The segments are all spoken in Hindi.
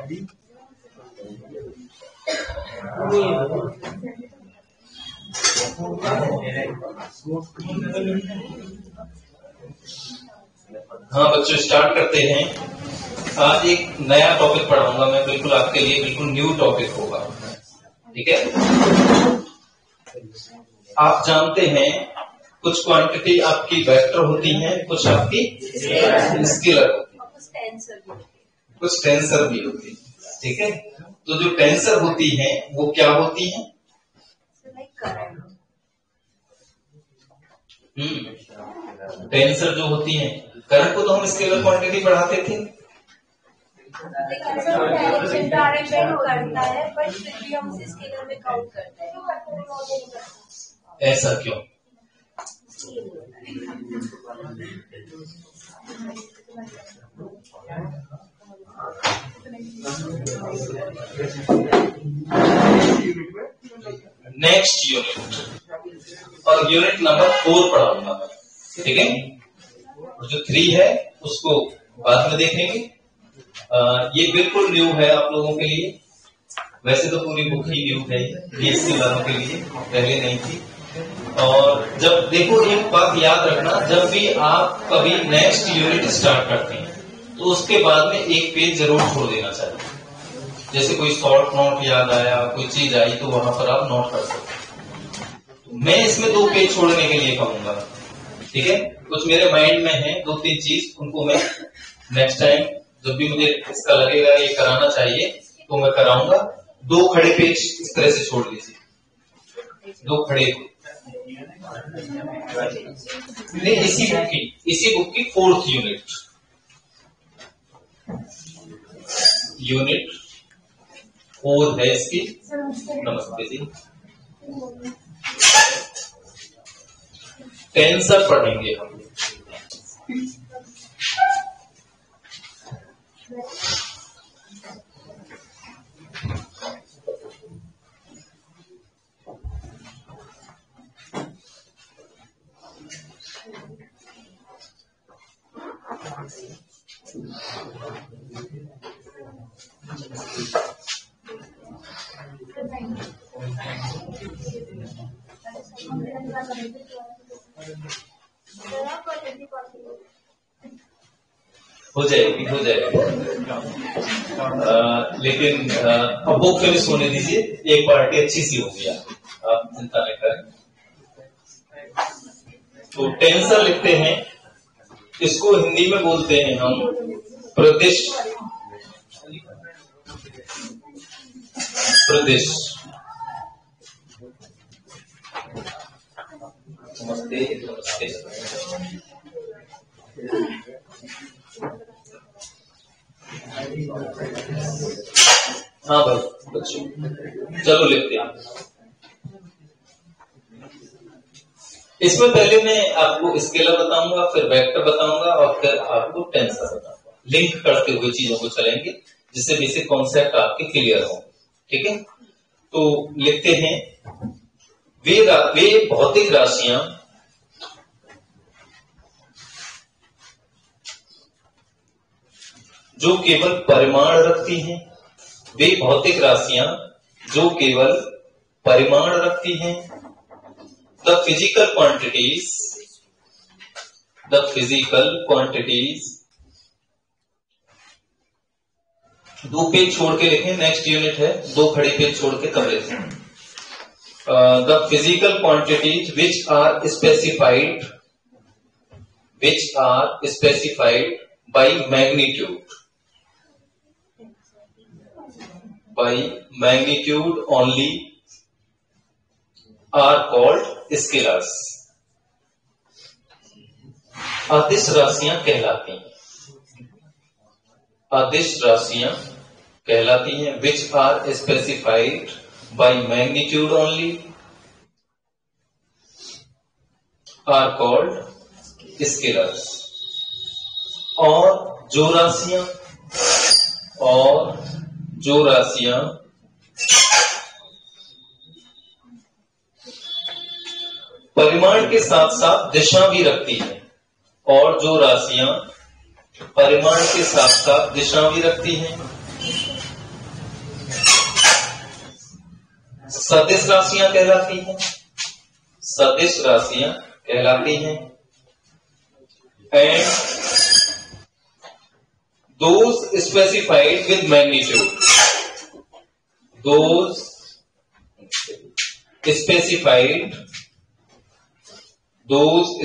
हाँ बच्चों, स्टार्ट करते हैं। आज एक नया टॉपिक पढ़ाऊंगा मैं, बिल्कुल आपके लिए बिल्कुल न्यू टॉपिक होगा। ठीक है, आप जानते हैं कुछ क्वांटिटी आपकी वेक्टर होती हैं, कुछ आपकी स्केलर होती है, कुछ टेंसर भी होती है। ठीक है, तो जो टेंसर होती हैं वो क्या होती हैं? टेंसर जो होती हैं, करंट को तो हम स्केलर क्वांटिटी बढ़ाते थे, ऐसा क्यों? नेक्स्ट यूनिट और यूनिट नंबर 4 पढ़ाऊंगा मैं। ठीक है, और जो 3 है उसको बाद में देखेंगे। ये बिल्कुल न्यू है आप लोगों के लिए। वैसे तो पूरी बुक ही न्यू है बीएससी वालों के लिए, पहले नहीं थी। और जब देखो, एक बात याद रखना, जब भी आप कभी नेक्स्ट यूनिट स्टार्ट करते हैं तो उसके बाद में एक पेज जरूर छोड़ देना चाहिए। जैसे कोई शॉर्ट नोट याद आया, कोई चीज आई, तो वहां पर आप नोट कर सकते हैं। मैं इसमें 2 पेज छोड़ने के लिए कहूंगा। ठीक है, कुछ मेरे माइंड में है 2-3 चीज, उनको मैं नेक्स्ट टाइम जब भी मुझे इसका लगेगा ये कराना चाहिए तो मैं कराऊंगा। 2 खड़े पेज इस तरह से छोड़ दीजिए, 2 खड़े। नहीं, इसी बुक की 4th यूनिट 4 है इसकी। नमस्ते जी। टेंसर पढ़ेंगे हम। हो जाएगी। लेकिन अब बुक फिनिश होने दीजिए, एक पार्टी अच्छी सी होगी, आप चिंता नहीं करें। तो टेंसर लिखते हैं, इसको हिंदी में बोलते हैं हम प्रदिश। नमस्ते। हाँ भाई बच्चों, चलो लिखते हैं। इसमें पहले मैं आपको स्केलर बताऊंगा, फिर वेक्टर बताऊंगा और फिर आपको टेंसर बताऊंगा। लिंक करते हुए चीजों को चलेंगे जिससे बेसिक कॉन्सेप्ट आपके क्लियर हो। ठीक है, तो लिखते हैं, वे भौतिक राशियां जो केवल परिमाण रखती हैं। वे भौतिक राशियां जो केवल परिमाण रखती हैं। द फिजिकल क्वांटिटीज 2 पेज छोड़ के लिखें, नेक्स्ट यूनिट है, 2 खड़े पेज छोड़ के तब लिखें। The physical quantities which are specified by magnitude only are called scalars। अदिश राशियां कहलाती हैं which are specified by magnitude only are called scalars। और जो राशियां परिमाण के साथ साथ दिशा भी रखती हैं, और जो राशियां परिमाण के साथ साथ दिशा भी रखती हैं सदिश राशियां कहलाती हैं, सदिश राशियां कहलाती हैं। And those specified with magnitude, those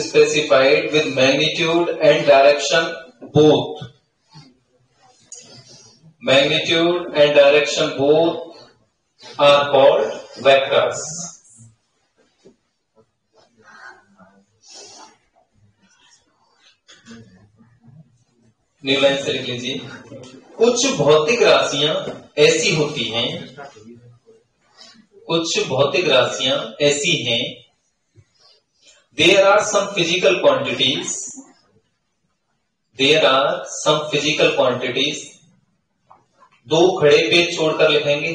specified with magnitude and direction both, magnitude and direction both are called vectors. New line से लिख लीजिए, कुछ भौतिक राशियां ऐसी होती हैं, कुछ भौतिक राशियां ऐसी हैं, there are some physical quantities, there are some physical quantities, दो खड़े पेज छोड़कर लिखेंगे,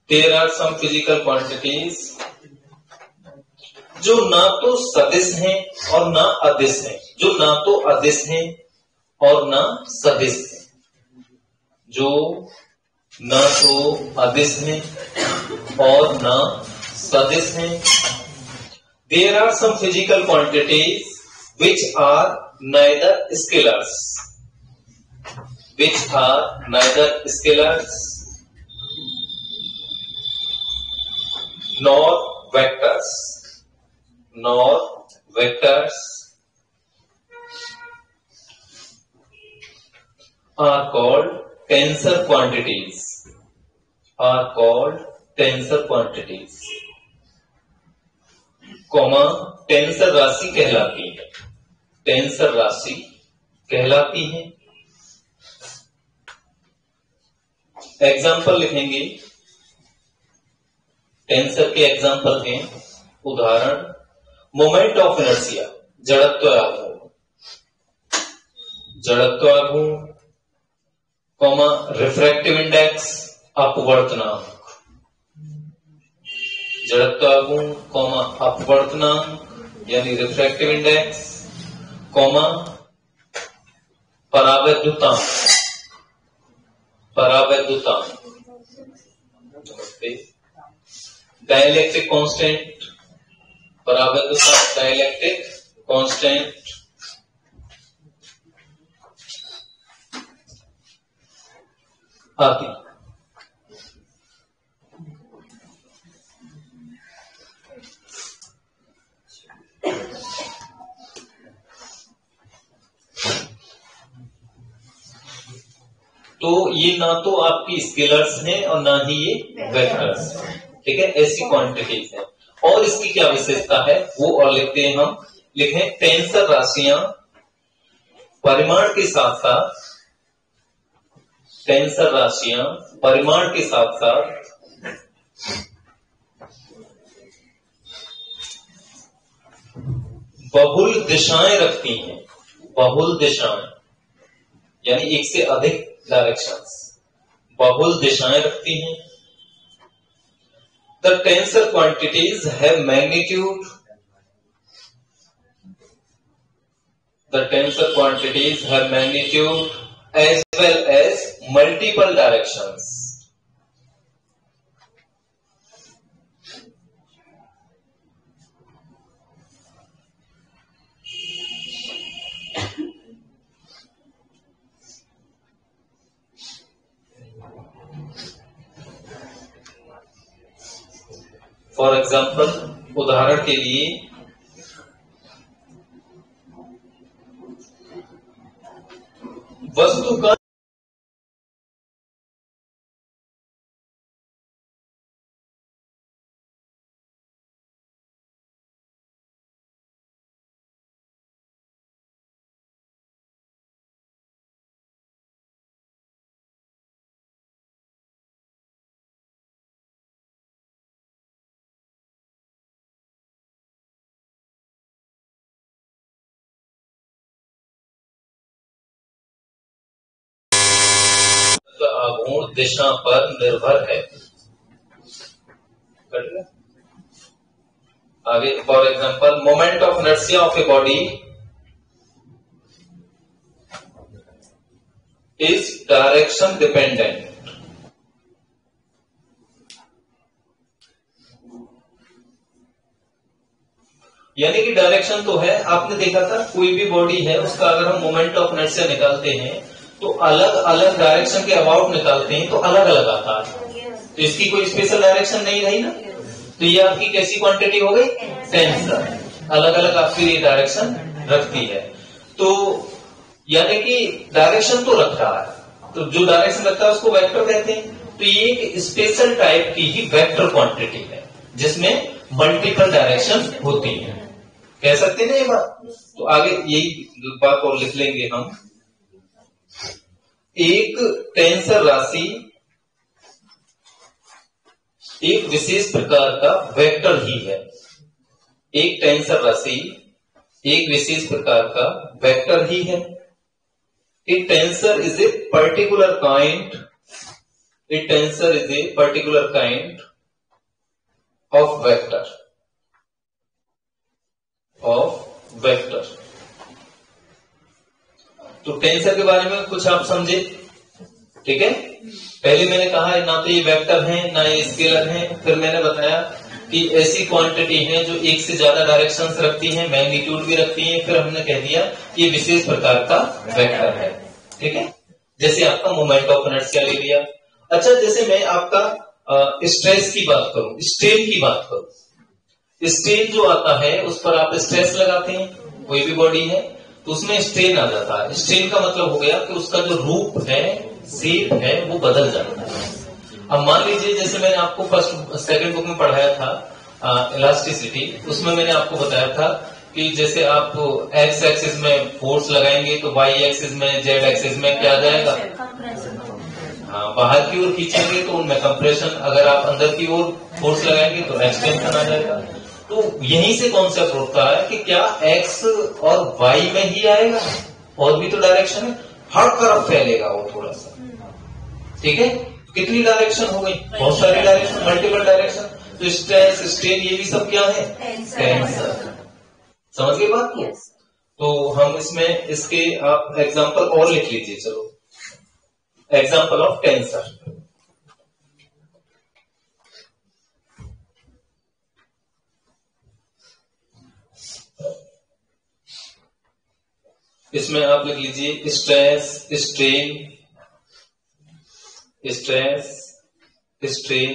there are some physical quantities जो ना तो सदिश हैं और ना अदिश हैं, जो ना तो अदिश हैं और ना सदिश हैं, जो ना तो अदिश हैं और ना सदिश हैं। There are some physical quantities which are neither scalars, which are neither scalars nor vectors, nor vectors are called tensor quantities, are called tensor quantities, comma tensor राशि कहलाती है, टेंसर राशि कहलाती है। एग्जाम्पल लिखेंगे, टेंसर के एग्जाम्पल हैं, उदाहरण मोमेंट ऑफ इनर्शिया जड़त्व आघूर्ण, जड़त्व आघूर्ण, कॉमा रिफ्रैक्टिव इंडेक्स अपवर्तनांक, जड़त्व आघूर्ण कॉमा अपवर्तनांक यानी रिफ्रैक्टिव इंडेक्स, कॉमा परावैद्युतांक, परावैद्युतांक, डाइलेक्ट्रिक कांस्टेंट, परावैद्युतांक डाइलेक्ट्रिक कांस्टेंट, आदि। तो ये ना तो आपकी स्केलर्स हैं और ना ही ये वेक्टर्स, ठीक है, ऐसी क्वांटिटीज हैं। और इसकी क्या विशेषता है वो और लिखते हैं हम, लिखें टेंसर राशियां परिमाण के साथ साथ, टेंसर राशियां परिमाण के साथ साथ बहुल दिशाएं रखती हैं, बहुल दिशाएं यानी एक से अधिक डायरेक्शंस, बहुल दिशाएं रखती हैं। The tensor quantities have magnitude, the tensor quantities have magnitude as well as multiple directions. For example, उदाहरण के लिए वस्तु का आघूर्ण दिशा पर निर्भर है। आगे for example moment of inertia of a body is direction dependent, यानी कि डायरेक्शन तो है, आपने देखा था कोई भी बॉडी है उसका अगर हम मोमेंट ऑफ इनर्शिया निकालते हैं तो अलग अलग डायरेक्शन के अबाउट निकालते हैं तो अलग अलग आता है, तो इसकी कोई स्पेशल डायरेक्शन नहीं रही ना, तो ये आपकी कैसी क्वांटिटी हो गई, टेंसर, अलग अलग आपकी ये डायरेक्शन रखती है। तो यानी कि डायरेक्शन तो रख रहा है, तो जो डायरेक्शन रखता है उसको वेक्टर कहते हैं। तो ये एक स्पेशल टाइप की ही वेक्टर क्वांटिटी है जिसमें मल्टीपल डायरेक्शन होती है, कह सकते हैं ना ये बात। तो आगे यही बात और लिख लेंगे हम, एक टेंसर राशि एक विशेष प्रकार का वेक्टर ही है। एक टेंसर राशि एक विशेष प्रकार का वेक्टर ही है। A tensor is a particular kind, a tensor is a particular kind of vector, of vector. तो टेंसर के बारे में कुछ आप समझे, ठीक है। पहले मैंने कहा ना तो ये वेक्टर हैं ना ये स्केलर हैं, फिर मैंने बताया कि ऐसी क्वांटिटी हैं जो एक से ज्यादा डायरेक्शंस रखती हैं, मैग्नीट्यूड भी रखती हैं, फिर हमने कह दिया कि ये विशेष प्रकार का वेक्टर है, ठीक है। जैसे आपका मोमेंट ऑफ इनर्शिया ले लिया। अच्छा, जैसे मैं आपका स्ट्रेस की बात करूं, स्ट्रेन की बात करूं, स्ट्रेन जो आता है उस पर आप स्ट्रेस लगाते हैं, कोई भी बॉडी है तो उसमें स्ट्रेन आ जाता है। स्ट्रेन का मतलब हो गया कि उसका जो रूप है, शेप है, वो बदल जाता है। अब मान लीजिए जैसे मैंने आपको फर्स्ट सेकंड बुक में पढ़ाया था इलास्टिसिटी, उसमें मैंने आपको बताया था कि जैसे आप एक्स एक्सिस में फोर्स लगाएंगे तो वाई एक्सिस में, जेड एक्सिस में क्या आ जाएगा, हाँ, बाहर की ओर खींचेंगे तो उनमें कंप्रेशन, अगर आप अंदर की ओर फोर्स लगाएंगे तो एक्सटेंशन आ जाएगा। तो यहीं से कॉन्सेप्ट होता है कि क्या एक्स और वाई में ही आएगा, और भी तो डायरेक्शन है, हर तरफ फैलेगा वो थोड़ा सा, ठीक है। कितनी डायरेक्शन हो गई, बहुत सारी डायरेक्शन, मल्टीपल डायरेक्शन। तो स्ट्रेस, स्ट्रेन, ये भी सब क्या है, टेंसर। समझ गए बात को। तो हम इसमें इसके आप एग्जांपल और लिख लीजिए, चलो एग्जांपल ऑफ टेंसर। इसमें आप लिख लीजिए stress, strain, stress, strain,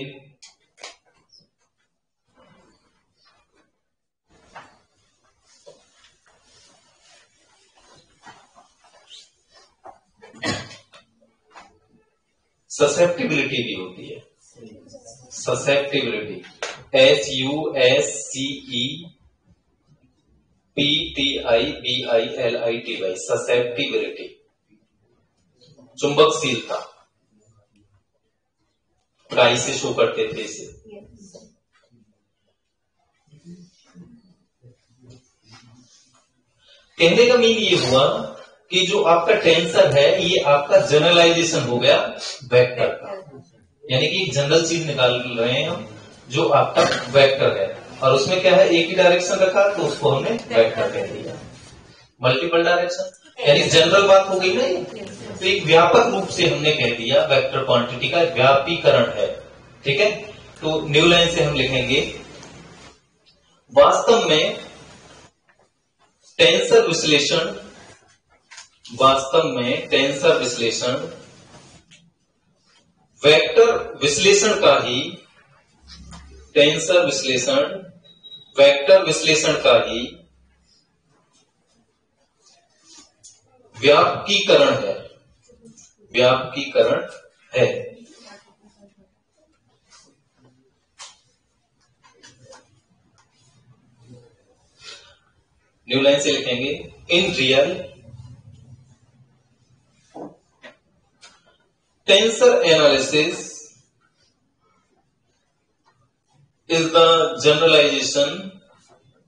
susceptibility भी होती है, ससेप्टिबिलिटी, SUSCEPTIBILITY, ससेप्टिबिलिटी, चुंबकशीलता, काई से शो करते थे इसे। कहने का मीन ये हुआ कि जो आपका टेंसर है ये आपका जनरलाइजेशन हो गया वेक्टर का, यानी कि एक जनरल चीज निकाल रहे हैं हम जो आपका वेक्टर है, और उसमें क्या है, एक ही डायरेक्शन रखा तो उसको हमने वेक्टर कह दिया। मल्टीपल डायरेक्शन यानी जनरल बात हो गई ना ये, तो एक व्यापक रूप से हमने कह दिया वेक्टर क्वांटिटी का व्यापीकरण है, ठीक है। तो न्यू लाइन से हम लिखेंगे, वास्तव में टेंसर विश्लेषण, वास्तव में टेंसर विश्लेषण वेक्टर विश्लेषण का ही, टेंसर विश्लेषण वेक्टर विश्लेषण का ही व्यापकीकरण है, व्यापकीकरण है। न्यू लाइन से लिखेंगे, in real tensor analysis is the generalization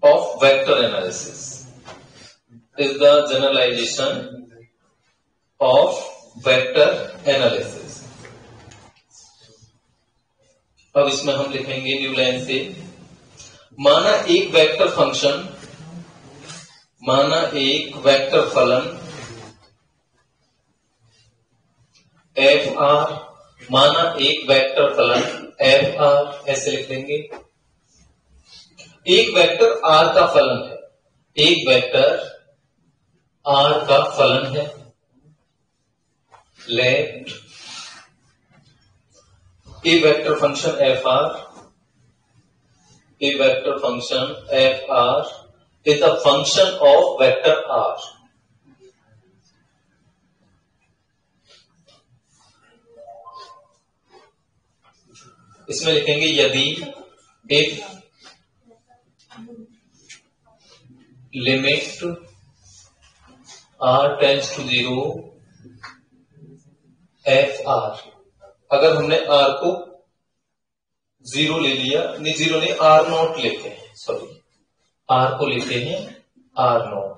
of vector analysis, is the generalization of vector analysis। अब इसमें हम लिखेंगे न्यू लाइन से, माना एक वेक्टर फंक्शन, माना एक वेक्टर फलन एफ आर, माना एक वेक्टर फलन एफ आर, ऐसे लिख लेंगे। एक वेक्टर r का फलन है, एक वेक्टर r का फलन है। लेट a vector function fr, a vector function fr is a function of vector r. इसमें लिखेंगे यदि if limit r tends to 0 fr, अगर हमने r को 0 ले लिया, नहीं 0 नहीं r नॉट लेते हैं, सॉरी r को लेते हैं r नॉट,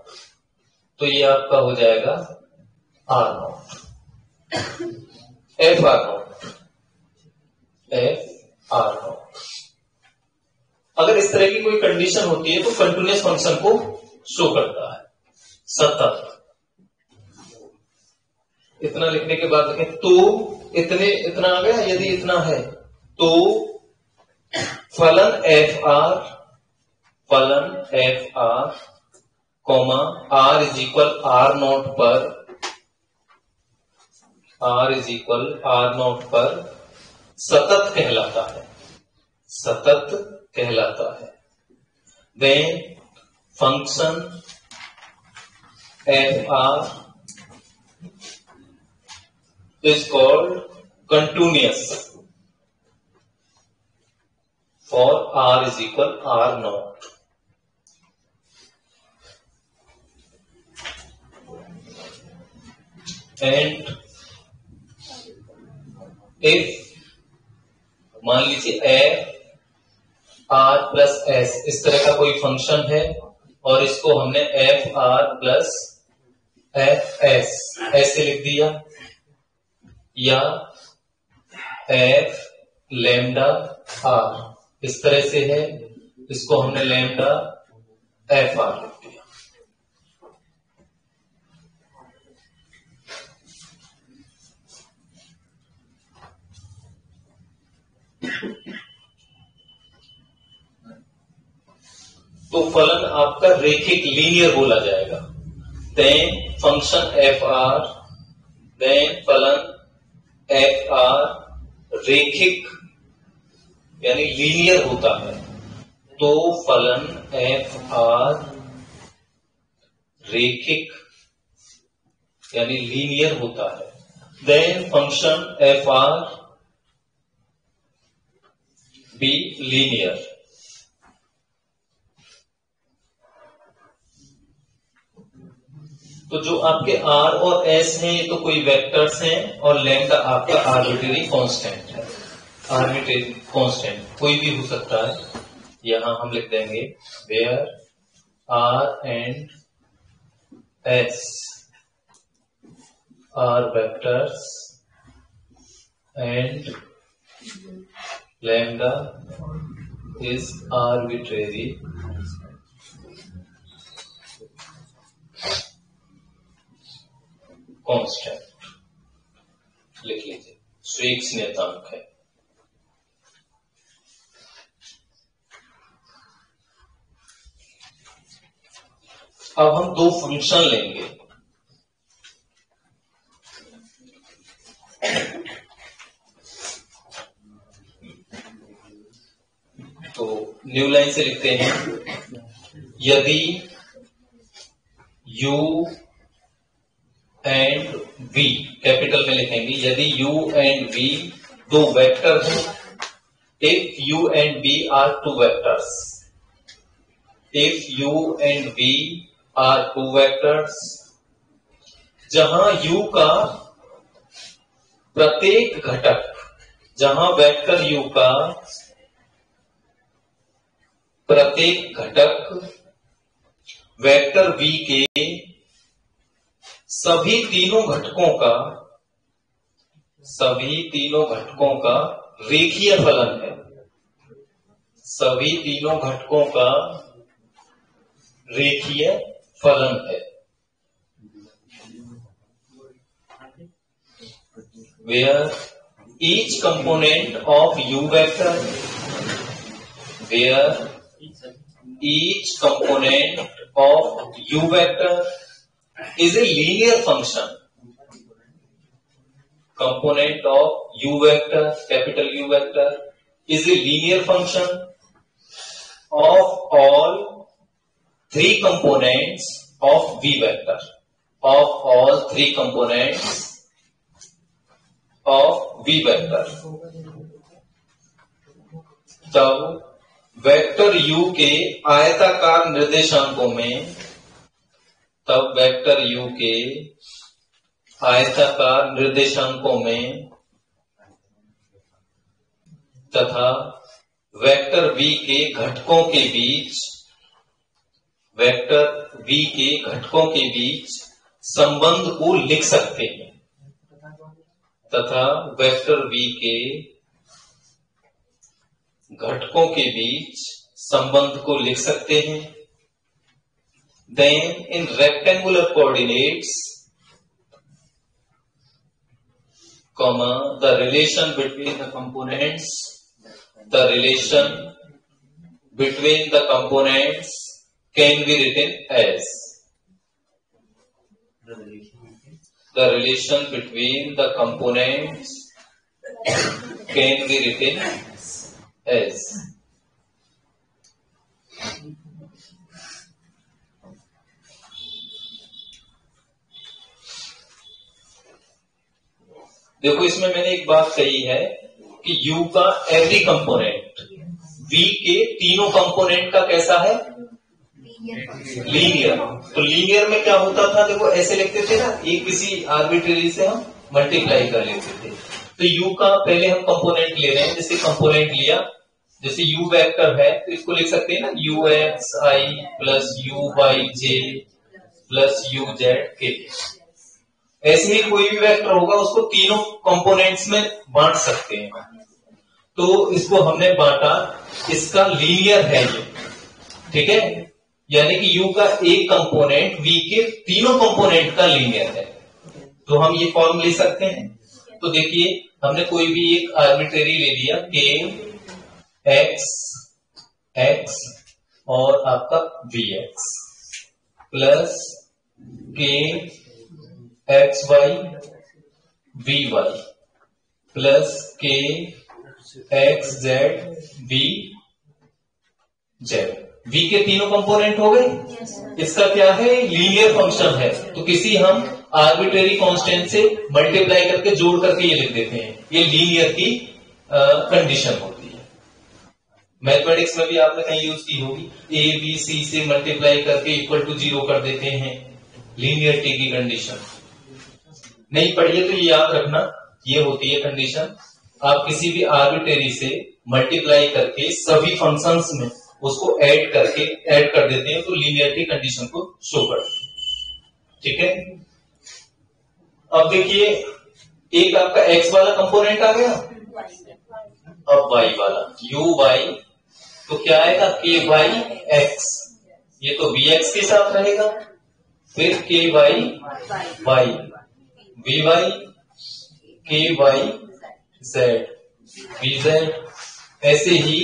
तो ये आपका हो जाएगा r not, f r not, f r not. अगर इस तरह की कोई कंडीशन होती है तो कंटिन्यूअस फंक्शन को शो करता है सतत। इतना लिखने के बाद लिखें तो इतना आ गया, यदि इतना है तो फलन F R comma R is equal R not पर सतत कहलाता है, सतत कहलाता है। Then function F R is called continuous for r is equal r naught. And if मान लीजिए f r प्लस s इस तरह का कोई फंक्शन है और इसको हमने f r plus f s ऐसे लिख दिया, या एफ लैम्डा आर इस तरह से है, इसको हमने लैम्डा एफ आर लिख दिया। तो फलन आपका रेखिक लीनियर बोला जाएगा। Then function F R, then फलन एफ आर रेखिक यानी लीनियर होता है, तो फलन एफ आर रेखिक यानी लीनियर होता है। Then function F R be linear. तो जो आपके r और s हैं ये तो कोई वेक्टर्स हैं, और लैम्डा आपका आर्बिट्रेरी कांस्टेंट है, आर्बिट्रेरी कांस्टेंट कोई भी हो सकता है। यहां हम लिख देंगे where r and s are vectors and lambda is arbitrary constant लिख लीजिए, स्वीक्स नियतांक है। अब हम दो फंक्शन लेंगे, तो न्यू लाइन से लिखते हैं यदि u एंड v, कैपिटल में लिखेंगे, यदि u एंड v दो वेक्टर हैं, if u and v are two vectors, if u and v are two vectors, जहां u का प्रत्येक घटक, जहां वेक्टर u का प्रत्येक घटक वेक्टर v के सभी तीनों घटकों का रेखीय फलन है, सभी तीनों घटकों का रेखीय फलन है। where each component of u vector, where each component of u vector is a linear function. Component of u vector, capital U vector, is a linear function of all three components of v vector. Of all three components of v vector. तब वेक्टर u के आयताकार निर्देशांकों में, तब वेक्टर u के आयताकार निर्देशांकों में तथा वेक्टर v के घटकों के बीच, वेक्टर v के घटकों के बीच संबंध को लिख सकते हैं, तथा वेक्टर v के घटकों के बीच संबंध को लिख सकते हैं. Then in rectangular coordinates, comma, the relation between the components, the relation between the components can be written as, the relation between the components can be written as. देखो इसमें मैंने एक बात कही है कि U का एवरी कंपोनेंट V के तीनों कंपोनेंट का कैसा है, लीनियर. तो लीनियर में क्या होता था, देखो ऐसे लिखते थे ना, एक किसी आर्बिट्रेरी से हम मल्टीप्लाई कर लेते थे. तो U का पहले हम कंपोनेंट ले रहे हैं, जैसे कंपोनेंट लिया, जैसे U वेक्टर है तो इसको लिख सकते हैं ना UXI plus UYJ plus UZK. ऐसे ही कोई भी वेक्टर होगा उसको तीनों कंपोनेंट्स में बांट सकते हैं. तो इसको हमने बांटा, इसका लीनियर है ये, ठीक है, यानी कि U का एक कंपोनेंट V के तीनों कंपोनेंट का लीनियर है. तो हम ये फॉर्म ले सकते हैं. तो देखिए हमने कोई भी एक आर्बिट्रेरी ले लिया K X और आपका VX plus K XY VY plus K XZ VZ. V के तीनों कंपोनेंट हो गए. इसका क्या है, लीनियर फंक्शन है. तो किसी हम आर्बिट्रेरी कांस्टेंट से मल्टीप्लाई करके जोड़ करके ये लिख देते हैं. ये लीनियर की कंडीशन होती है. मैथमेटिक्स में भी आपने कहीं यूज की होगी, ए बी सी से मल्टीप्लाई करके इक्वल टू 0 कर देते हैं, लीनियरिटी की कंडीशन. नहीं पढ़िए तो ये याद रखना, ये होती है कंडीशन. आप किसी भी आर्बिट्रेरी से मल्टीप्लाई करके सभी फंक्शंस में उसको ऐड कर देते हैं तो लीनियरिटी कंडीशन को शो करते हैं. ठीक है. अब देखिए एक आपका x वाला कंपोनेंट आ गया, अब y वाला uy, तो क्या आएगा ky x, ये तो vx के साथ रहेगा, फिर ky y vy ky z vz, ऐसे ही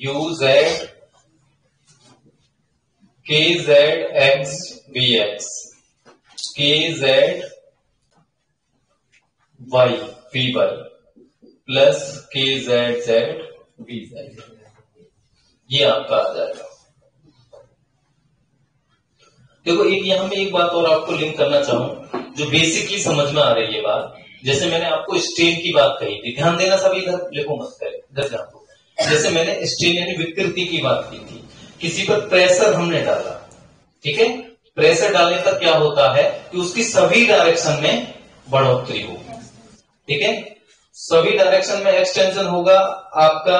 uz kz x vx kz y vy plus kz z vz, ये आपका आ जाएगा. देखो एक यहां में एक बात और आपको लिंक करना चाहूं जो बेसिकली समझ में आ रही है बात. जैसे मैंने आपको स्ट्रेन की बात कही थी, ध्यान देना सभी, इधर लिखो मत करे, इधर ध्यान दो. जैसे मैंने स्ट्रेन यानी विकृति की बात की थी, किसी पर प्रेशर हमने डाला, ठीक है, प्रेशर डालने पर क्या होता है कि उसकी सभी डायरेक्शन में बढ़ोतरी होगी. ठीक है, सभी डायरेक्शन में एक्सटेंशन होगा आपका.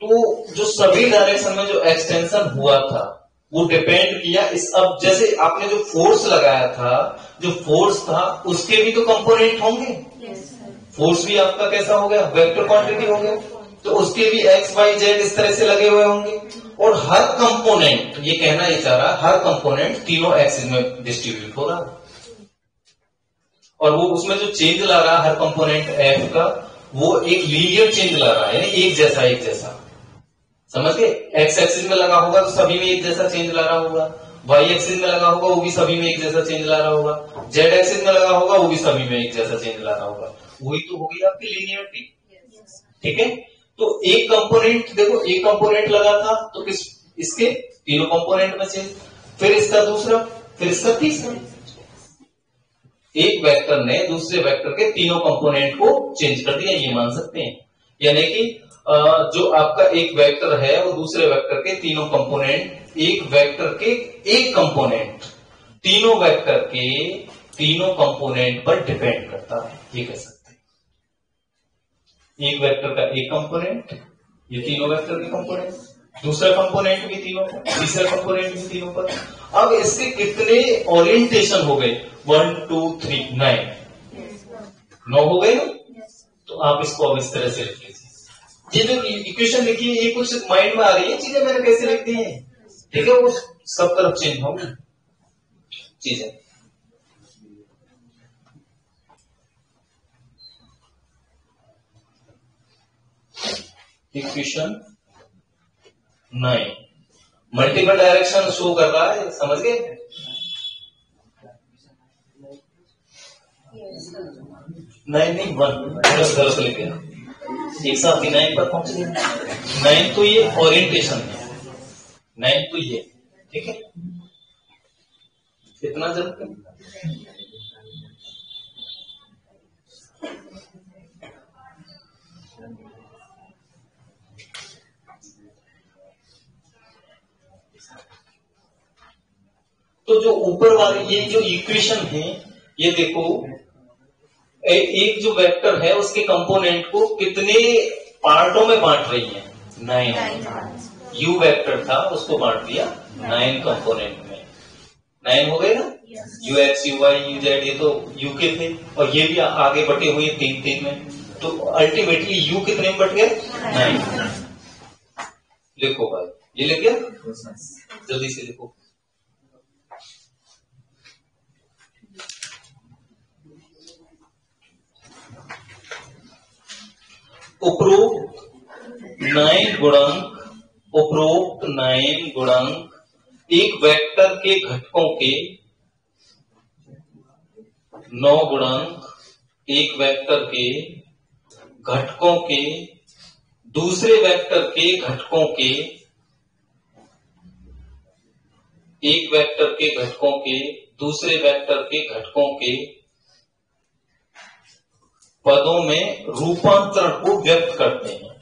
तो जो सभी डायरेक्शन में जो एक्सटेंशन हुआ था वो डिपेंड किया इस, अब जैसे आपने जो फोर्स लगाया था, जो फोर्स था उसके भी तो कंपोनेंट होंगे. फोर्स भी आपका कैसा हो गया, वेक्टर क्वांटिटी हो गया. तो उसके भी एक्स वाई जेड इस तरह से लगे हुए होंगे. और हर कंपोनेंट, ये कहना ये चाह रहा, हर कंपोनेंट तीनों एक्सिस में डिस्ट्रीब्यूट हो रहा है. और वो उसमें जो चेंज ला रहा है हर कंपोनेंट एफ का, वो एक लीनियर चेंज ला रहा है, यानी एक जैसा. समझ गए? एक्स एक्सिस में लगा होगा तो सभी में एक जैसा चेंज ला रहा होगा, वाई एक्सिस में लगा होगा वो भी सभी में एक जैसा चेंज ला रहा होगा, जेड एक्सिस में लगा होगा वो भी सभी में एक जैसा चेंज ला रहा होगा। वही तो होगी आपकी लीनियरिटी। ठीक है, तो एक कंपोनेंट देखो, एक कंपोनेंट लगा था तो इसके तीनों कंपोनेंट में चेंज, फिर इसका दूसरा, फिर इसका तीसरा। एक वेक्टर ने दूसरे वेक्टर के तीनों कंपोनेंट को चेंज कर दिया, ये मान सकते हैं। यानी कि जो आपका एक वेक्टर है वो दूसरे वेक्टर के तीनों कंपोनेंट, एक वेक्टर के एक कंपोनेंट तीनों वेक्टर के तीनों कंपोनेंट पर डिपेंड करता है, ये कह सकते हैं। एक वेक्टर का एक कंपोनेंट, ये तीनों वेक्टर के कंपोनेंट, दूसरा कंपोनेंट भी तीनों पर, तीसरा कंपोनेंट भी तीनों पर। अब इसके कितने ओरिएंटेशन हो गए? 1 2 3 9 हो गए ना? तो आप इसको अब इस तरह से लिख लीजिए। ये जो इक्वेशन लिखी है ये कुछ माइंड में आ रही है चीजें, मैंने कैसे लिख दी है, ठीक है, वो सब तरफ चेंज होंगी चीजें। इक्वेशन 9 मल्टीपल डायरेक्शन शो कर रहा है, समझ गए? नहीं 1 गलत लिख गया, एक साथ ही 9 पर पहुंच गए। 9 तो ये ओरिएंटेशन है, 9 तो ये, ठीक है, इतना जरूर है। तो जो ऊपर वाली ये जो इक्वेशन है, ये देखो एक जो वेक्टर है उसके कंपोनेंट को कितने पार्टों में बांट रही है? 9। यू वेक्टर था उसको बांट दिया 9 कंपोनेंट में। 9 हो गए ना? You x you why you Z, ये तो यू के थे और ये भी आगे बटे हुए 3 में, तो अल्टीमेटली यू कितने में बट गए? 9। लिखो भाई, ये लिख गया, जल्दी से लिखो। उपरोक्त 9 गुणांक एक वेक्टर के घटकों के 9 गुणांक एक वेक्टर के घटकों के दूसरे वेक्टर के घटकों के, एक वेक्टर के घटकों के दूसरे वेक्टर के घटकों के पदों में रूपांतरण को व्यक्त करते हैं।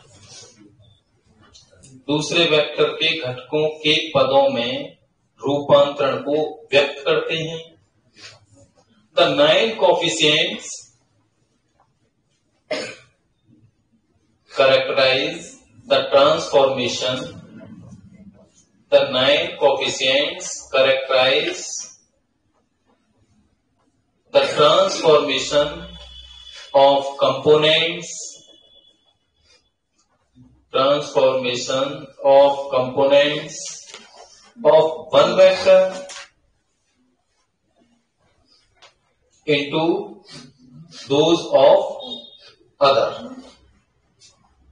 दूसरे वेक्टर के घटकों के पदों में रूपांतरण को व्यक्त करते हैं। The 9 coefficients characterize the transformation. The 9 coefficients characterize the transformation of components of one vector into those of other,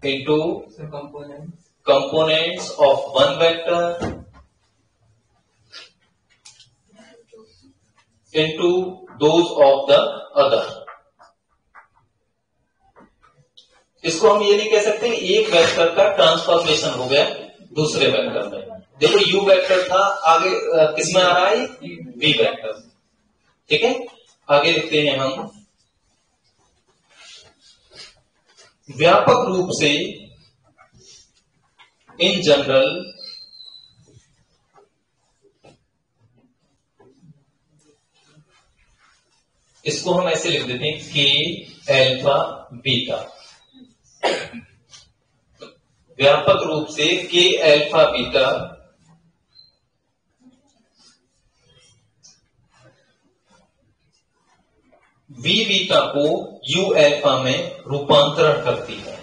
into components of one vector into those of the other. इसको हम ये नहीं कह सकते एक वेक्टर का ट्रांसफॉर्मेशन हो गया दूसरे वेक्टर में। देखो यू वेक्टर था, आगे किसमें आ रहा है? V vector. ठीक है, आगे लिखते हैं हम, व्यापक रूप से इन जनरल इसको हम ऐसे लिख देते हैं के अल्फा बीटा। व्यापक रूप से के अल्फा बीटा वी बीटा को यू अल्फा में रूपांतरण करती है।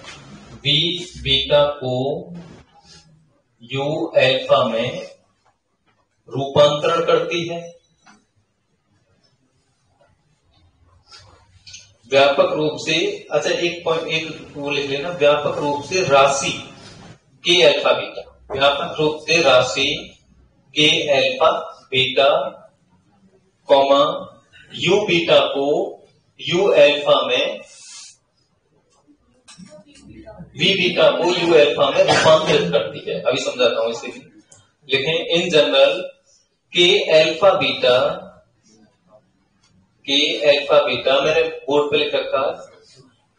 वी बीटा को यू अल्फा में रूपांतरण करती है। व्यापक रूप से, अच्छा एक वो लिख लेना, व्यापक रूप से राशि के अल्फा बीटा, यहां पर ध्रुव से राशि के alpha beta comma you beta को यू अल्फा में वी बीटा को यू अल्फा में रूपांतरित करती है। अभी समझाता हूं इसे भी। लिखें इन जनरल के अल्फा बीटा मैंने बोर्ड पे लिख रखा,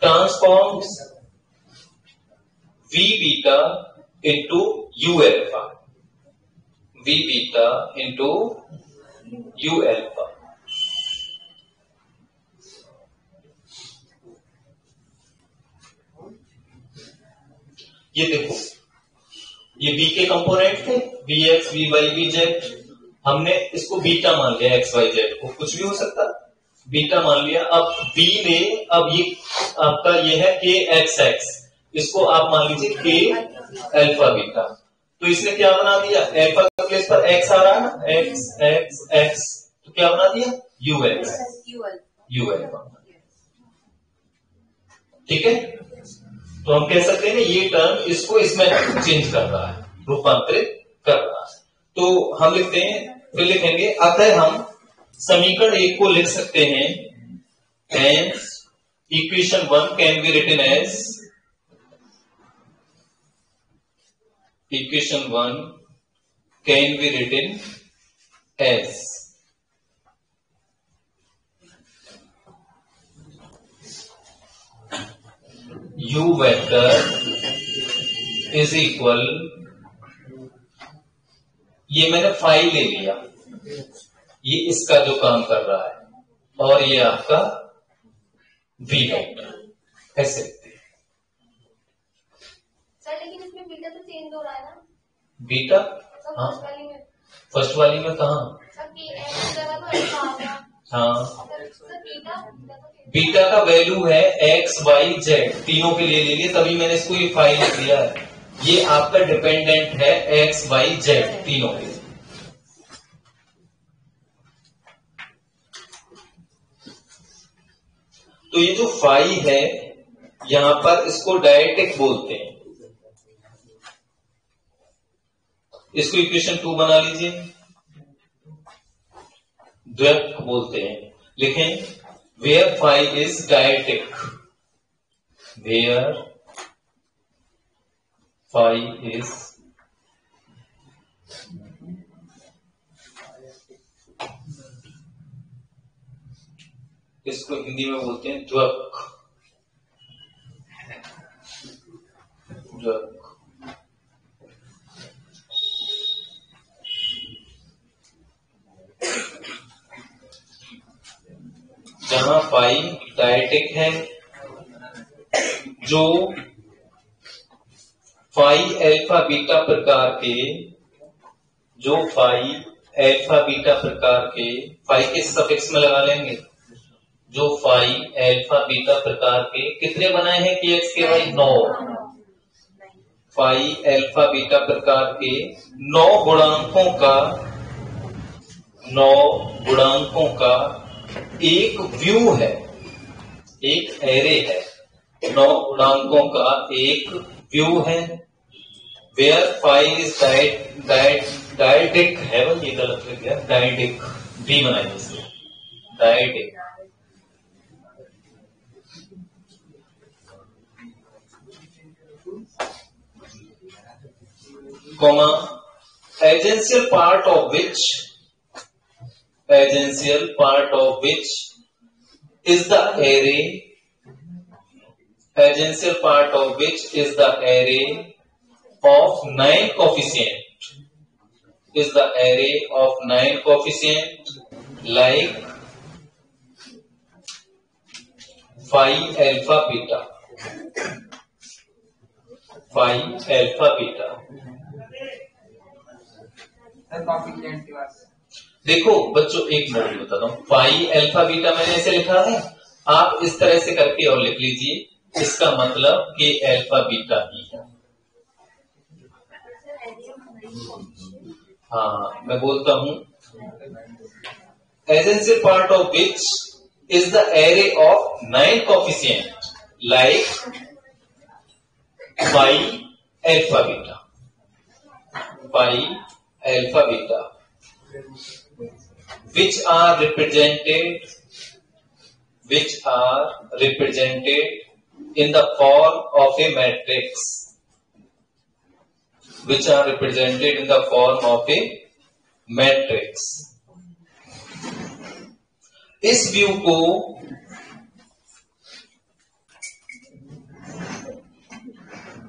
transforms V beta into U alpha, V beta into U alpha. ये देखो, ये बी के कंपोनेंट थे, B X B Y B Z, हमने इसको बीटा मान लिया, एक्स वाई जेड को, कुछ भी हो सकता, बीटा मान लिया। अब बी में, अब ये आपका ये है के एक्स एक्स, इसको आप मान लीजिए के अल्फा बीटा। तो इसने क्या बना दिया, अल्फा के प्लेस पर एक्स आ रहा है ना, एक्स एक्स एक्स, तो क्या बना दिया, यू एक्स यू अल्फा। ठीक है, तो हम कह सकते हैं ना ये टर्म इसको इसमें चेंज कर रहा है, रूपांतरित कर रहा है। तो हम लिखते हैं, फिर लिखेंगे, अतः हम समीकरण 1 को लिख सकते हैं, hence equation 1 can be written as, equation 1 can be written as u vector is equal, ये मैंने फाइल ले लिया, ये इसका जो काम कर रहा है, और ये आपका वी वेक्टर ऐसे। सर लेकिन इसमें बीटा तो चेंज हो रहा है ना, बीटा हाँ फर्स्ट वाली में कहा, हाँ बीटा का वैल्यू है एक्स वाई जेड, तीनों के लिए ले लिए, तभी मैंने इसको ये फाइल लिख दिया है। ये आपका डिपेंडेंट है एक्स वाई जेड तीनों के लिए। तो ये जो फाई है यहां पर, इसको डायरेक्टिक बोलते हैं, इसको इक्वेशन 2 बना लीजिए, द्वैत बोलते हैं। लिखें वेयर फाई इज डायरेक्टिक, वेयर फाई इज इसको हिंदी में बोलते हैं द्वक, द्वक। जहां फाई डायरेक्टिक है, जो फाई अल्फा बीटा प्रकार के, जो फाई अल्फा बीटा प्रकार के, फाई के सफिक्स में लगा लेंगे, जो फाई अल्फा बीटा प्रकार के कितने बनाए हैं कि एक्स के वाई 9, फाई अल्फा बीटा प्रकार के 9 गुणांकों का एक व्यू है, एक एरे है, 9 गुणांकों का एक व्यू है। वेयर फाई इज डायडिक है, ये गलत लिख गया, डायडिक डी बनाइए इसे, dyadic comma adjacent part of which is the array, adjacent part of which is the array of 9 coefficient, is the array of 9 coefficient like phi alpha beta, phi alpha beta। देखो बच्चों एक मिनट बताता हूं, फाई अल्फा बीटा मैंने ऐसे लिखा है, आप इस तरह से करके और लिख लीजिए, इसका मतलब कि अल्फा बीटा ही है। हाँ मैं बोलता हूं, agency part of which is the array of 9 coefficient like phi alpha beta. pi, alpha, beta, which are represented in the form of a matrix, which are represented in the form of a matrix. इस व्यू को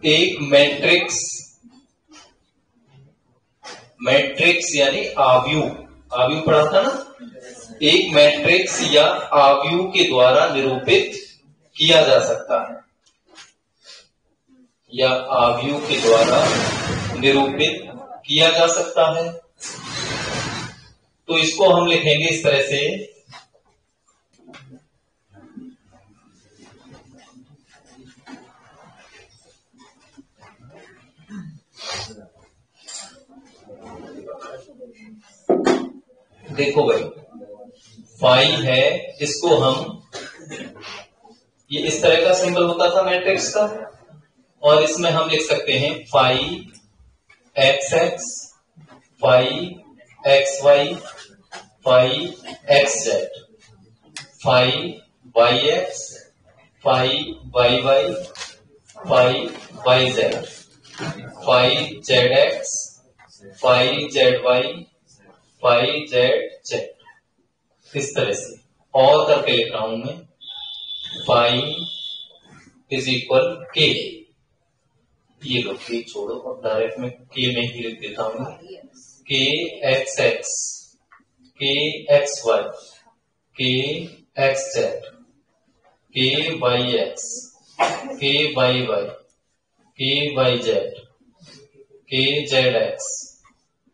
एक मैट्रिक्स यानी आव्यूह पढ़ा था ना, एक मैट्रिक्स या आव्यूह के द्वारा निरूपित किया जा सकता है, या आव्यूह के द्वारा निरूपित किया जा सकता है। तो इसको हम लिखेंगे इस तरह से, देखो भाई फाई है, इसको हम, ये इस तरह का सिंबल होता था मैट्रिक्स का, और इसमें हम लिख सकते हैं phi X X, phi X Y, phi X Z, phi Y X, phi Y Y, phi Y Z, phi Z X, phi Z Y, phi Z Z, इस तरह से और करके लिख रहा हूं मैं, फाई इज इक्वल के, ये लो के छोड़ो और डायरेक्ट में के में ही लिख देता हूं, के एक्स एक्स, के एक्स वाई, के एक्स जेड, के वाई एक्स, के वाई वाई, के वाई जेड, के जेड एक्स,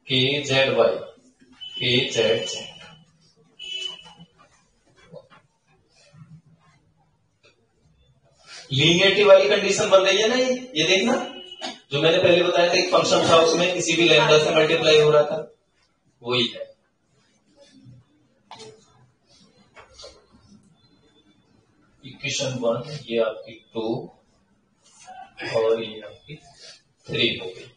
के जेड वाई, के जेड जेड। लीनियरिटी वाली कंडीशन बन रही है ना, ये देखना, जो मैंने पहले बताया था, एक फंक्शन था उसमें किसी भी लैम्डा से मल्टीप्लाई हो रहा था, वही है। इक्वेशन 1 ये आपकी 2 और ये आपकी 3 हो गई।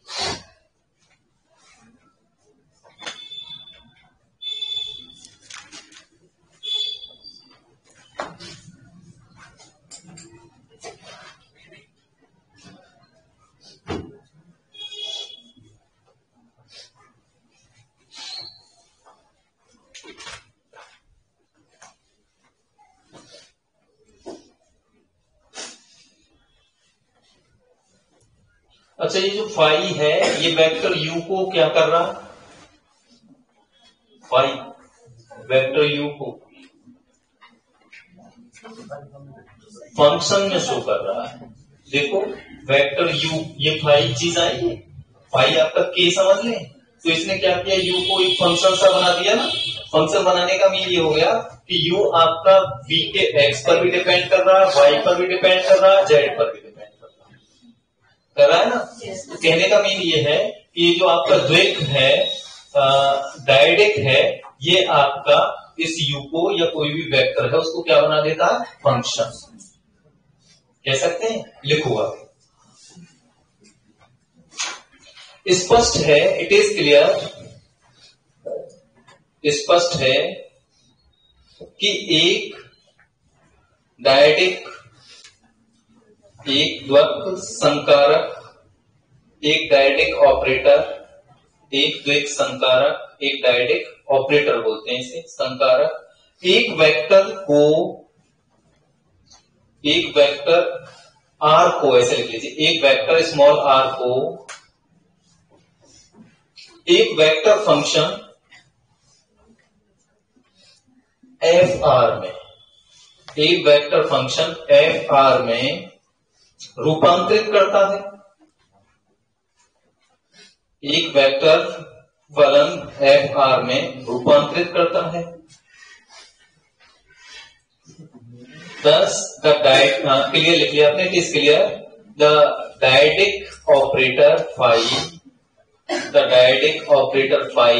अच्छा, ये जो फाई है ये वेक्टर यू को क्या कर रहा है, फाई वेक्टर यू को फंक्शन में शो कर रहा है। देखो वेक्टर यू, ये फाई चीज आई है, फाई आपका के समझ लें, तो इसने क्या किया, यू को एक फंक्शन सा बना दिया ना। फंक्शन बनाने का मीन ये हो गया कि यू आपका वी के एक्स पर भी डिपेंड कर रहा है, वाई पर भी डिपेंड कर रहा है, जेड पर भी कर रहा है ना। तो कहने का मीन ये है कि जो आपका द्विक है, डायडिक है, ये आपका इस यू को या कोई भी वेक्टर है उसको क्या बना देता है, फंक्शन कह सकते हैं। लिखो आप, स्पष्ट है, इट इज क्लियर, स्पष्ट है कि एक डायडिक, एक द्वैक संकारक, एक डायडिक ऑपरेटर, एक द्वैक संकारक, एक डायडिक ऑपरेटर बोलते हैं इसे, संकारक, एक वेक्टर आर को ऐसे लिख लीजिए, एक वेक्टर स्मॉल आर को एक वेक्टर फंक्शन एफ आर में, एक वेक्टर फंक्शन एफ आर में रूपांतरित करता है। एक वेक्टर फलन एफ आर में रूपांतरित करता है। Thus the क्लियर लिख लिया आपने, it is clear, the dyadic operator phi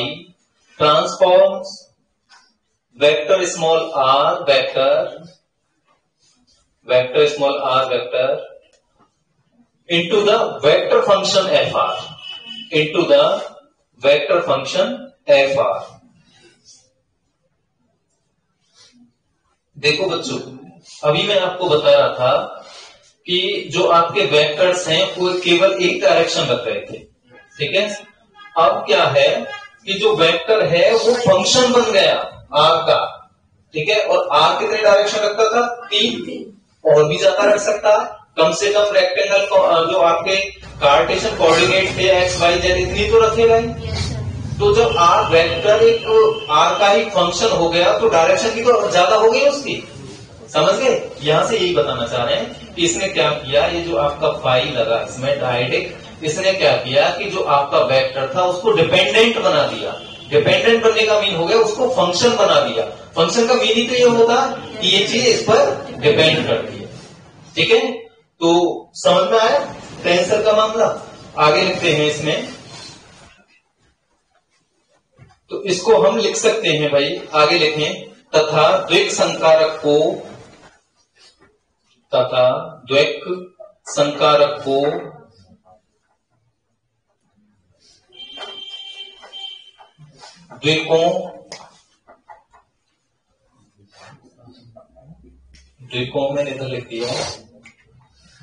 transforms vector small R vector into the vector function fr, into the vector function F R. देखो बच्चों, अभी मैं आपको बता रहा था कि जो आपके वेक्टर्स हैं वो केवल एक डायरेक्शन रख रहे थे, ठीक है। अब क्या है कि जो वेक्टर है वो फंक्शन बन गया आर का, ठीक है। और आर कितने डायरेक्शन रखता था? 3, और भी ज्यादा रख सकता है। कम से कम रेक्टेंगल जो आपके कार्टेशियन कोऑर्डिनेट थे एक्स वाई जेड, इतनी तो रखेगा ही। तो जब आर वेक्टर एक आर का ही फंक्शन हो गया तो डायरेक्शन की तो ज्यादा हो गई उसकी, समझ गए। यहां से यही बताना चाह रहे हैं कि इसने क्या किया, ये जो आपका फाई लगा इसमें डायरेक्ट, इसने क्या किया कि जो आपका वेक्टर था उसको डिपेंडेंट बना दिया। डिपेंडेंट बनने का मीन हो गया उसको फंक्शन बना दिया। फंक्शन का मीनिंग तो ये होता कि ये चीज इस पर डिपेंड करती है, ठीक है। तो समझ में आया टेंसर का मामला। आगे लिखते हैं इसमें, तो इसको हम लिख सकते हैं भाई, आगे लिखें, तथा द्विक संकारक को, तथा द्विक संकारक को द्विकों मैंने इधर लिख दिया,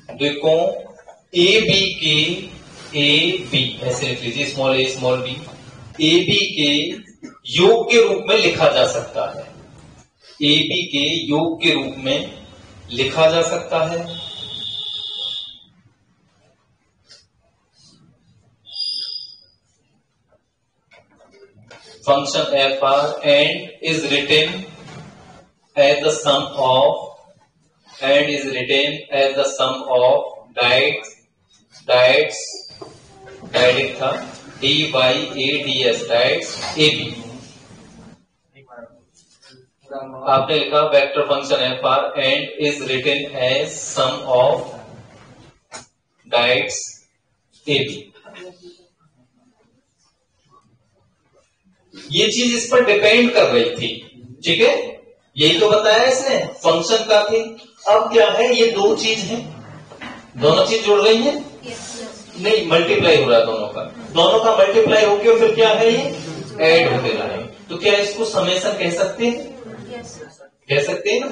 द्विकों ए बी के, ए बी ऐसे लिख लीजिए, small A small B, A B के योग के रूप में लिखा जा सकता है। ए बी के योग के रूप में लिखा जा सकता है। Function F R and is written as the sum of, and is written as the sum of diets था dy a ds diets ab। आपने लिखा vector function F R and is written as sum of diets ab। ये चीज इस पर डिपेंड कर रही थी, ठीक है। यही तो बताया इसने, फंक्शन का थी। अब क्या है, ये दो चीज है, दोनों चीज जुड़ रही है, नहीं मल्टीप्लाई हो रहा है दोनों का मल्टीप्लाई होकर फिर क्या है, ये ऐड होते जा रहे हैं। तो क्या इसको समेशन कह सकते हैं? कह सकते हैं ना।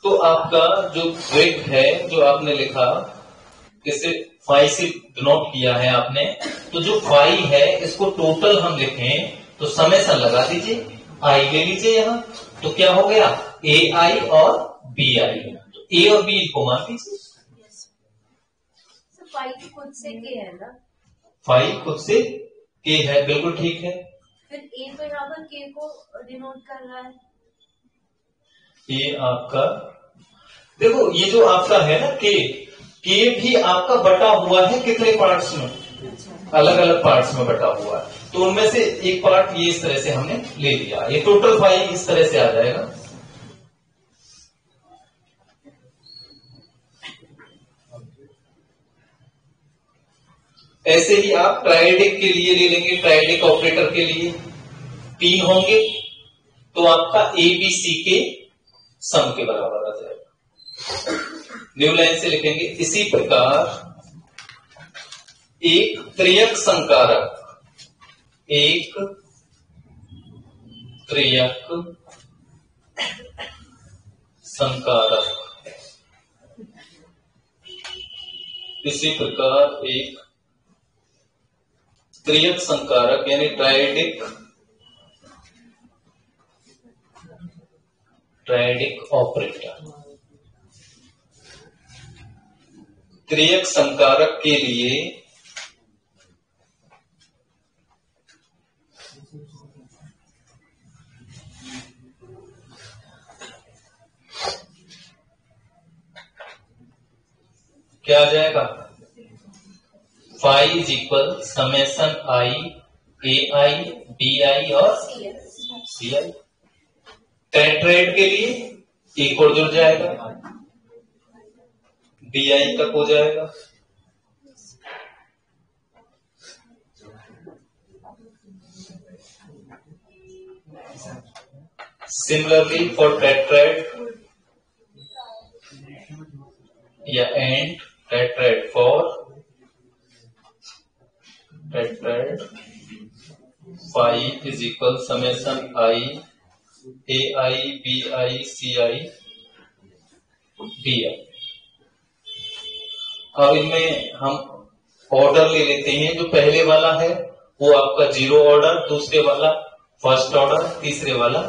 तो आपका जो द्विक है, जो आपने लिखा, इसे फाई से डिनोट किया है आपने, तो जो फाई है इसको टोटल हम लिखें तो समेशन लगा दीजिए, आई ले लीजिए यहां, तो क्या हो गया, ए आई और बी आई। तो ए और बी को मान लीजिए। फाई खुद से के है ना, फाई खुद से के है, बिल्कुल ठीक है। फिर ए को यहाँ पर के को डिनोट कर रहा है। ये आपका देखो, ये जो आपका है ना के भी आपका बटा हुआ है कितने पार्ट्स में, अलग अलग पार्ट्स में बटा हुआ है। तो उनमें से एक पार्ट ये इस तरह से हमने ले लिया, ये टोटल फाई इस तरह से आ जाएगा। ऐसे ही आप ट्राइडिक के लिए ले लेंगे, ट्राइडिक ऑपरेटर के लिए 3 होंगे, तो आपका ए बी सी के सम के बराबर आ जाएगा। न्यू लाइन से लिखेंगे, इसी प्रकार एक त्रियक संकारक, एक त्रियक संकारक, इसी प्रकार एक त्रियक संकारक यानी ट्राइडिक ऑपरेटर, त्रियक संकारक के लिए क्या आ जाएगा, phi is equal summation I A I B I और सी आई। टेट्राएड के लिए एक और जुड़ जाएगा, डी आई तक हो जाएगा। सिमिलरली फॉर टेट्राएड या and tetrad for tetrad phi is equal summation I A I B i c i d i. अब इनमें हम ऑर्डर ले लेते हैं। जो पहले वाला है वो आपका जीरो ऑर्डर, दूसरे वाला फर्स्ट ऑर्डर, तीसरे वाला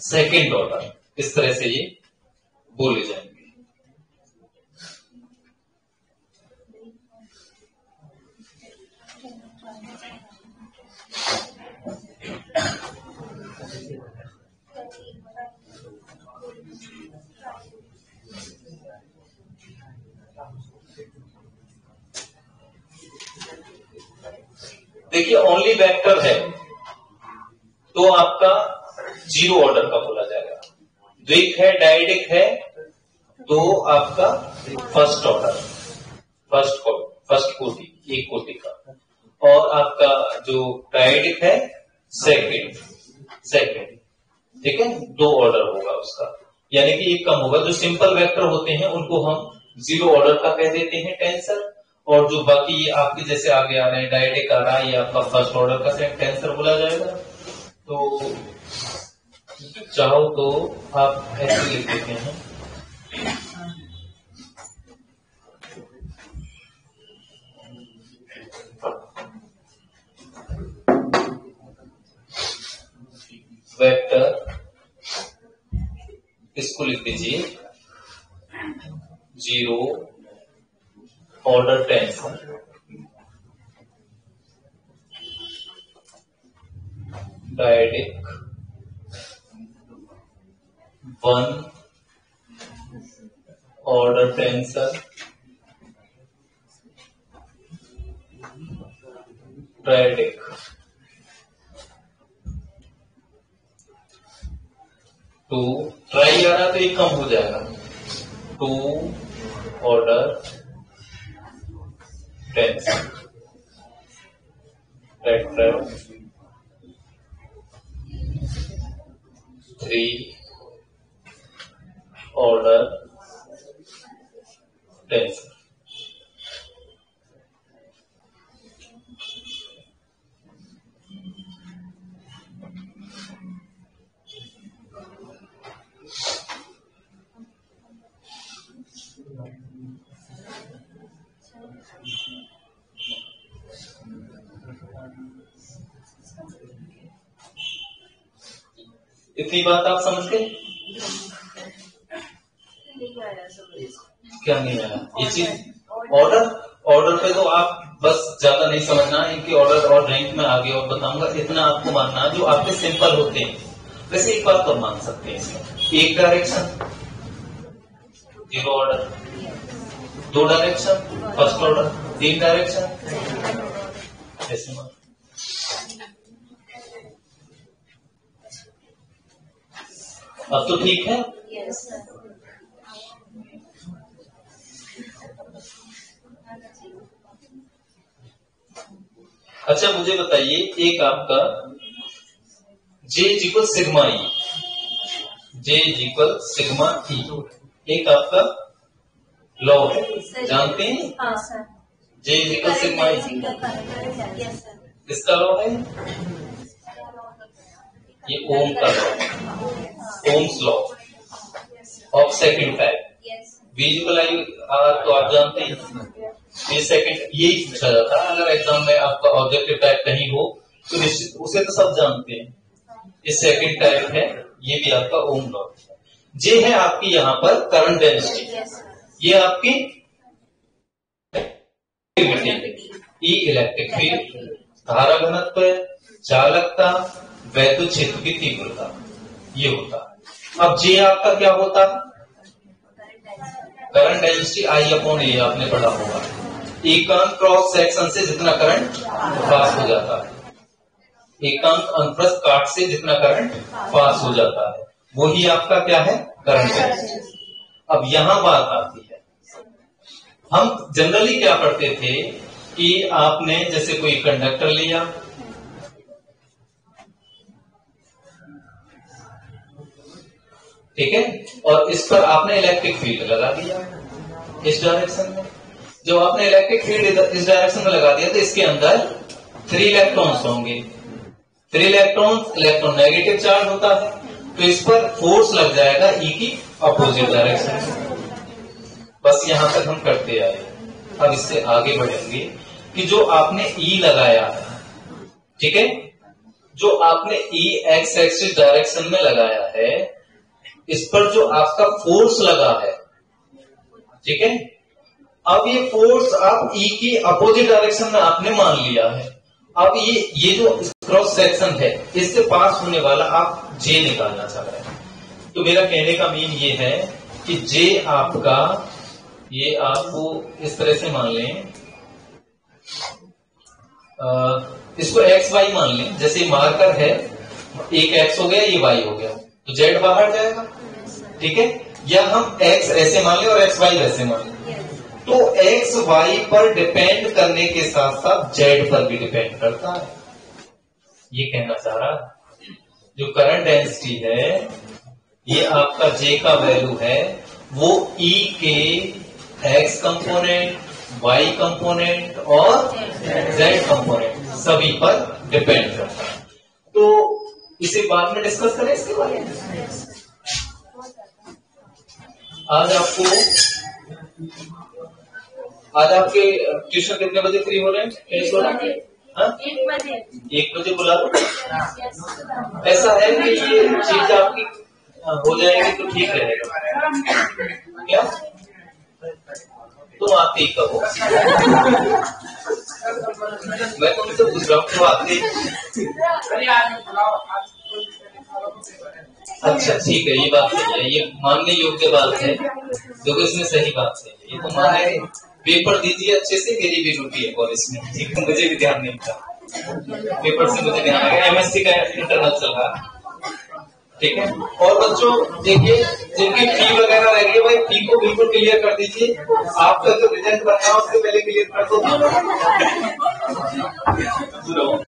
सेकंड ऑर्डर, इस तरह से ये बोले जाएंगे। देखिए ओनली वेक्टर है तो आपका जीरो ऑर्डर का बोला जाएगा। द्विक है, डायडिक है तो आपका फर्स्ट ऑर्डर, फर्स्ट कोटि, एक कोटि का। और आपका जो डायडिक है सेकंड, ठीक है, दो ऑर्डर होगा उसका, यानी कि एक कम होगा। जो सिंपल वेक्टर होते हैं उनको हम जीरो ऑर्डर का कह देते हैं टेंसर, और जो बाकी ये आपके जैसे आगे आ रहे हैं डायडिक आ रहा है, ये आपका फर्स्ट ऑर्डर का टेंसर बोला जाएगा। तो चाहो तो आप ऐसे लिख देते हैं, वेक्टर, इसको लिख दीजिए zero order tensor, dyadic one order tensor, dyadic two, ट्राई आ रहा तो एक कम हो जाएगा, two order tensor, vector three order tensor. इतनी बात आप समझ गए? क्या नहीं आया? ये चीज ऑर्डर पे तो आप बस ज्यादा नहीं समझना है कि ऑर्डर और रैंक में आगे और बताऊंगा, इतना आपको मानना जो आपके सिंपल होते हैं। वैसे एक बात तो मान सकते हैं इसमें, एक डायरेक्शन जीरो ऑर्डर, दो डायरेक्शन फर्स्ट ऑर्डर, तीन डायरेक्शन ऐसे मान। अब तो ठीक है। अच्छा मुझे बताइए, एक आपका J equal sigma E, J equal sigma E, एक आपका लॉ है, जानते हैं? हाँ sir. J equal sigma E, किसका लॉ है? ये ओम का लॉ, Ohm's law of second type. Visual I तो आप जानते हैं, ये सेकंड, यही पूछा जाता है अगर एग्जाम में आपका ऑब्जेक्टिव टाइप कहीं हो तो निश्चित, उसे तो सब जानते हैं। ये सेकंड टाइप है, ये भी आपका ओम लॉ। जे है आपकी यहाँ पर करंट डेंसिटी, ये आपकी ई इलेक्ट्रिक फील्ड, धारा घनत्व, चालकता, वैद्युत क्षेत्र की तीव्रता, ये होता है। अब जे आपका क्या होता है? करंट डेंसिटी आई अपॉन ए, आपने पढ़ा होगा। एकांक क्रॉस सेक्शन से जितना करंट पास हो जाता है, एकांक अनुप्रस्थ काट से जितना करंट पास हो जाता है, वही आपका क्या है? Current density. अब यहां बात आती है, हम जनरली क्या पढ़ते थे कि आपने जैसे कोई कंडक्टर लिया, ठीक है, और इस पर आपने इलेक्ट्रिक फील्ड लगा दिया इस डायरेक्शन में। जब आपने इलेक्ट्रिक फील्ड इस डायरेक्शन में लगा दिया तो इसके अंदर 3 इलेक्ट्रॉन्स होंगे, 3 इलेक्ट्रॉन नेगेटिव चार्ज होता है, तो इस पर फोर्स लग जाएगा ई की अपोजिट डायरेक्शन में। बस यहां तक हम करते आए। अब इससे आगे बढ़ेंगे कि जो आपने ई लगाया है, ठीक है, जो आपने ई एक्स एक्सिस डायरेक्शन में लगाया है, इस पर जो आपका फोर्स लगा है, ठीक है, अब ये फोर्स आप ई की अपोजिट डायरेक्शन में आपने मान लिया है। अब ये जो क्रॉस सेक्शन है, इससे पास होने वाला आप जे निकालना चाह रहे हैं। तो मेरा कहने का मीन ये है कि जे आपका, ये आपको इस तरह से मान लें, इसको एक्स वाई मान लें। जैसे मार्कर है, एक एक्स हो गया, ये वाई हो गया, तो जेड बाहर जाएगा, ठीक है। या हम एक्स ऐसे मान लें और एक्स वाई वैसे मान लें, तो एक्स वाई पर डिपेंड करने के साथ साथ जेड पर भी डिपेंड करता है। ये कहना चाह रहा, जो करंट डेंसिटी है, ये आपका जे का वैल्यू है, वो ई के एक्स कंपोनेंट, वाई कंपोनेंट और जेड कंपोनेंट सभी पर डिपेंड करता है। तो इसे बाद में डिस्कस करें इसके बारे में। आज आपके ट्यूशन कितने बजे फ्री हो रहे हैं? 1 बजे बुला लो। ऐसा है कि ये चीज आपकी हो जाएगी तो ठीक रहेगा। क्या तुम आते ही कहो, मैं तुमसे पूछ रहा हूँ, तो आते। अच्छा ठीक है, ये बात सही है, ये मानने योग्य बात है, देखो इसमें सही बात है, ये तो माने। पेपर दीजिए अच्छे से, मेरी भी ड्यूटी है कॉलेज में, ठीक है, मुझे भी ध्यान नहीं था, पेपर से मुझे ध्यान आ गया। एमएससी का इंटरनल चल रहा है, ठीक है। और बच्चों देखिए, जिनकी फी वगैरह रह गई, भाई फी को बिल्कुल क्लियर कर दीजिए। आपका जो रिजल्ट बनना है उससे पहले क्लियर कर दो।